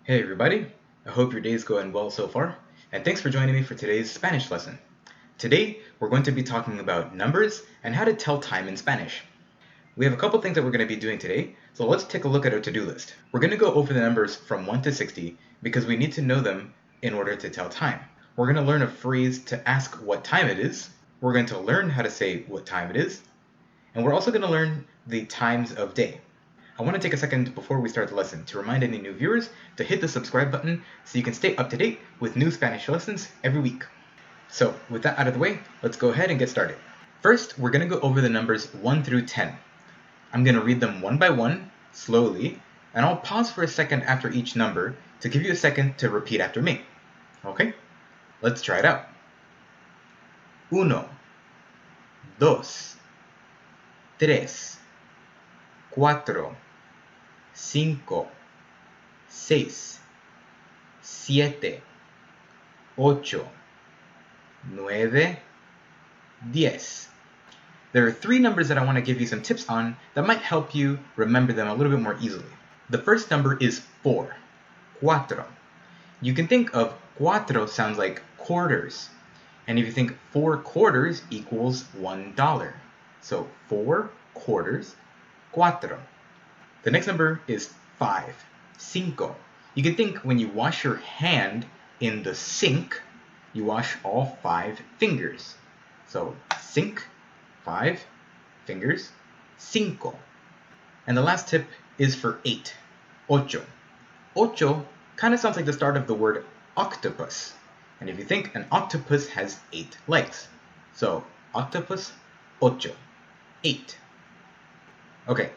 Hey everybody, I hope your day is going well so far, and thanks for joining me for today's Spanish lesson. Today, we're going to be talking about numbers and how to tell time in Spanish. We have a couple things that we're going to be doing today, so let's take a look at our to-do list. We're going to go over the numbers from 1 to 60 because we need to know them in order to tell time. We're going to learn a phrase to ask what time it is, we're going to learn how to say what time it is, and we're also going to learn the times of day. I want to take a second before we start the lesson to remind any new viewers to hit the subscribe button so you can stay up to date with new Spanish lessons every week. So with that out of the way, let's go ahead and get started. First, we're going to go over the numbers 1 through 10. I'm going to read them one by one, slowly, and I'll pause for a second after each number to give you a second to repeat after me. Okay? Let's try it out. 1, 2, 3, 4, 5, 6, 7, 8, 9, 10. There are three numbers that I want to give you some tips on that might help you remember them a little bit more easily. The first number is 4, cuatro. You can think of cuatro sounds like quarters, and if you think 4 quarters equals $1. So 4 quarters, cuatro. The next number is 5, cinco. You can think when you wash your hand in the sink, you wash all 5 fingers. So sink, 5 fingers, cinco. And the last tip is for 8, ocho. Ocho kind of sounds like the start of the word octopus. And if you think an octopus has 8 legs. So octopus, ocho, 8. Okay.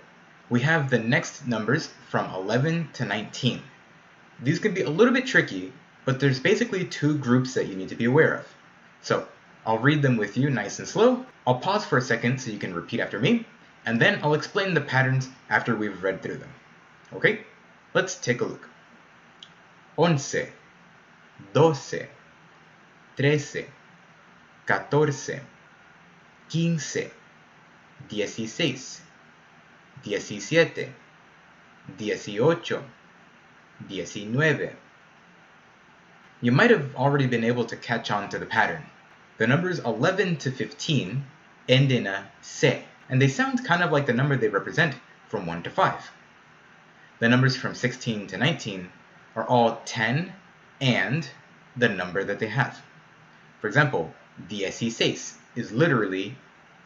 We have the next numbers from 11 to 19. These can be a little bit tricky, but there's basically 2 groups that you need to be aware of. So I'll read them with you nice and slow. I'll pause for a second so you can repeat after me, and then I'll explain the patterns after we've read through them. Okay? Let's take a look. 11, 12, 13, 14, 15, 16, 17, 18, 19. You might have already been able to catch on to the pattern. The numbers 11 to 15 end in a se, and they sound kind of like the number they represent from 1 to 5. The numbers from 16 to 19 are all 10 and the number that they have. For example, 16 is literally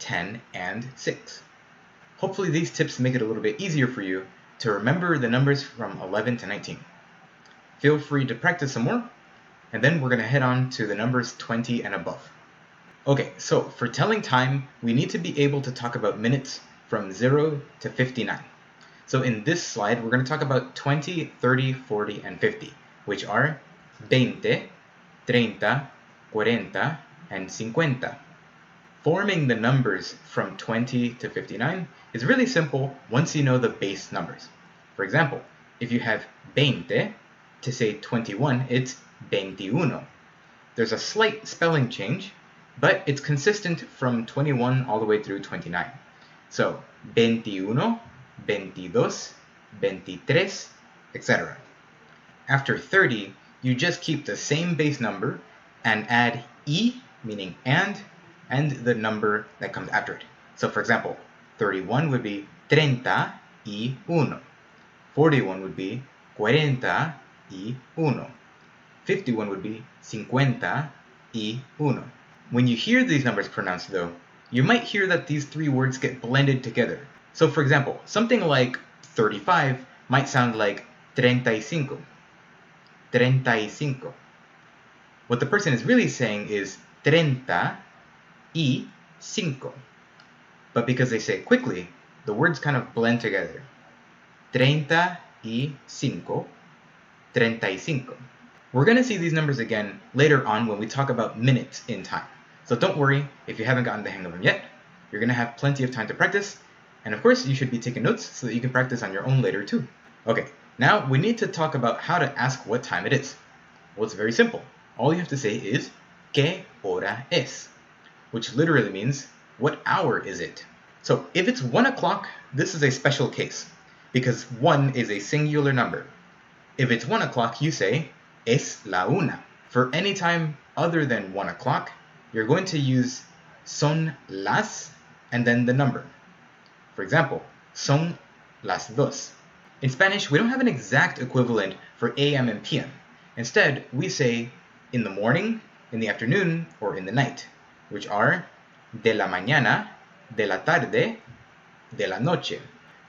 10 and 6. Hopefully these tips make it a little bit easier for you to remember the numbers from 11 to 19. Feel free to practice some more, and then we're going to head on to the numbers 20 and above. Okay, so for telling time, we need to be able to talk about minutes from 0 to 59. So in this slide, we're going to talk about 20, 30, 40, and 50, which are 20, 30, 40, and 50. Forming the numbers from 20 to 59 is really simple once you know the base numbers. For example, if you have 20, to say 21, it's 21. There's a slight spelling change, but it's consistent from 21 all the way through 29. So 21, 22, 23, etc. After 30, you just keep the same base number and add y, meaning and the number that comes after it. So for example, 31 would be 31. 41 would be 41. 51 would be 51. When you hear these numbers pronounced though, you might hear that these 3 words get blended together. So for example, something like 35 might sound like 35. 35. What the person is really saying is 30 y 5. But because they say it quickly, the words kind of blend together. 30 y 5, 35. We're going to see these numbers again later on when we talk about minutes in time. So don't worry if you haven't gotten the hang of them yet. You're going to have plenty of time to practice. And of course, you should be taking notes so that you can practice on your own later too. Okay, now we need to talk about how to ask what time it is. Well, it's very simple. All you have to say is, ¿Qué hora es? Which literally means, what hour is it? So if it's 1 o'clock, this is a special case, because 1 is a singular number. If it's 1 o'clock, you say es la una. For any time other than 1 o'clock, you're going to use son las and then the number. For example, son las dos. In Spanish, we don't have an exact equivalent for AM and PM. Instead, we say in the morning, in the afternoon, or in the night, which are de la mañana, de la tarde, de la noche.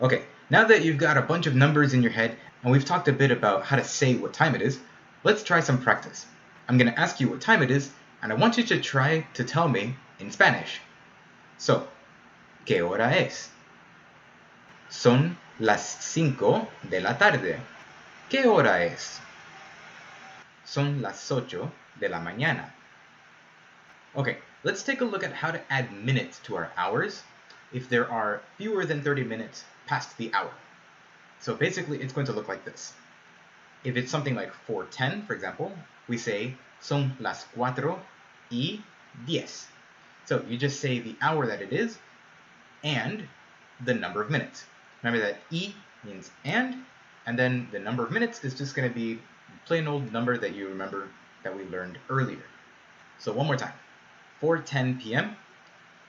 Okay, now that you've got a bunch of numbers in your head and we've talked a bit about how to say what time it is, let's try some practice. I'm going to ask you what time it is, and I want you to try to tell me in Spanish. So, ¿qué hora es? Son las 5 de la tarde. ¿Qué hora es? Son las 8 de la mañana. Okay, let's take a look at how to add minutes to our hours if there are fewer than 30 minutes past the hour. So basically, it's going to look like this. If it's something like 4:10, for example, we say son las 4:10. So you just say the hour that it is and the number of minutes. Remember that y means and then the number of minutes is just going to be a plain old number that you remember that we learned earlier. So one more time. 4:10 p.m.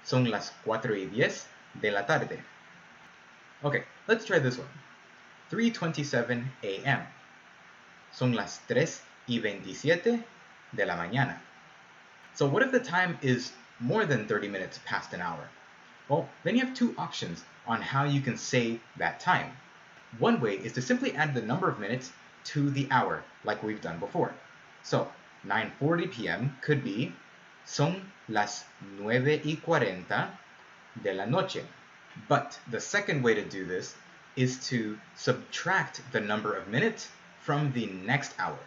Son las 4:10 de la tarde. Okay, let's try this one. 3:27 a.m. Son las 3:27 de la mañana. So what if the time is more than 30 minutes past an hour? Well, then you have two options on how you can say that time. One way is to simply add the number of minutes to the hour, like we've done before. So 9:40 p.m. could be son las 9:40 de la noche. But the second way to do this is to subtract the number of minutes from the next hour.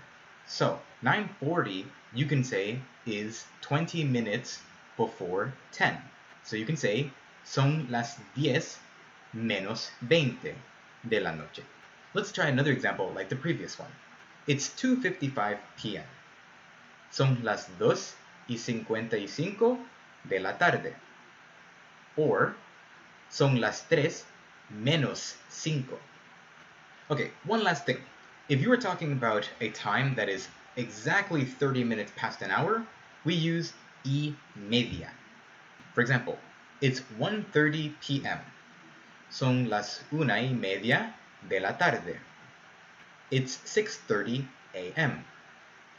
So 9:40 you can say is 20 minutes before 10. So you can say son las 10 menos 20 de la noche. Let's try another example like the previous one. It's 2:55 p.m. Son las 2:55 de la tarde. Or son las 3 menos 5. Okay, one last thing. If you were talking about a time that is exactly 30 minutes past an hour, we use y media. For example, it's 1:30 p.m. Son las 1:30 de la tarde. It's 6:30 a.m.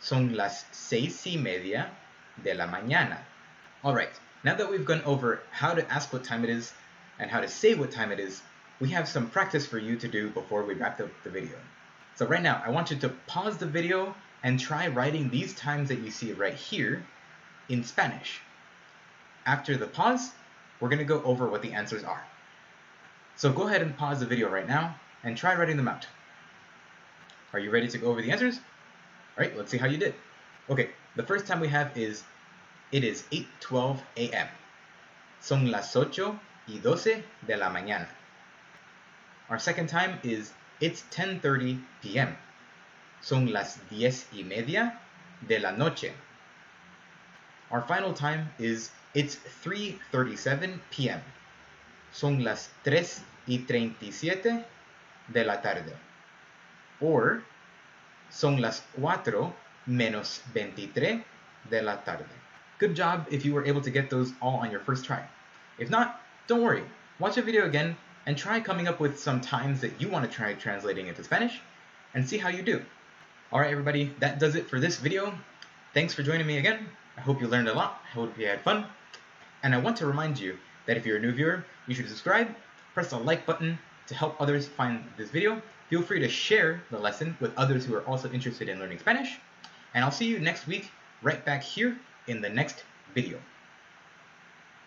Son las 6:30 de la mañana. Alright, now that we've gone over how to ask what time it is and how to say what time it is, we have some practice for you to do before we wrap up the video. So right now, I want you to pause the video and try writing these times that you see right here in Spanish. After the pause, we're going to go over what the answers are. So go ahead and pause the video right now and try writing them out. Are you ready to go over the answers? Alright, let's see how you did. Okay, the first time we have is, it is 8:12 a.m. Son las 8:12 de la mañana. Our second time is, it's 10:30 p.m. Son las 10:30 de la noche. Our final time is, it's 3:37 p.m. Son las 3:37 de la tarde. Or, son las 4 menos 23 de la tarde. Good job if you were able to get those all on your first try. If not, don't worry. Watch the video again and try coming up with some times that you want to try translating into Spanish and see how you do. Alright everybody, that does it for this video. Thanks for joining me again. I hope you learned a lot. I hope you had fun. And I want to remind you that if you're a new viewer, you should subscribe, press the like button to help others find this video. Feel free to share the lesson with others who are also interested in learning Spanish. And I'll see you next week right back here in the next video.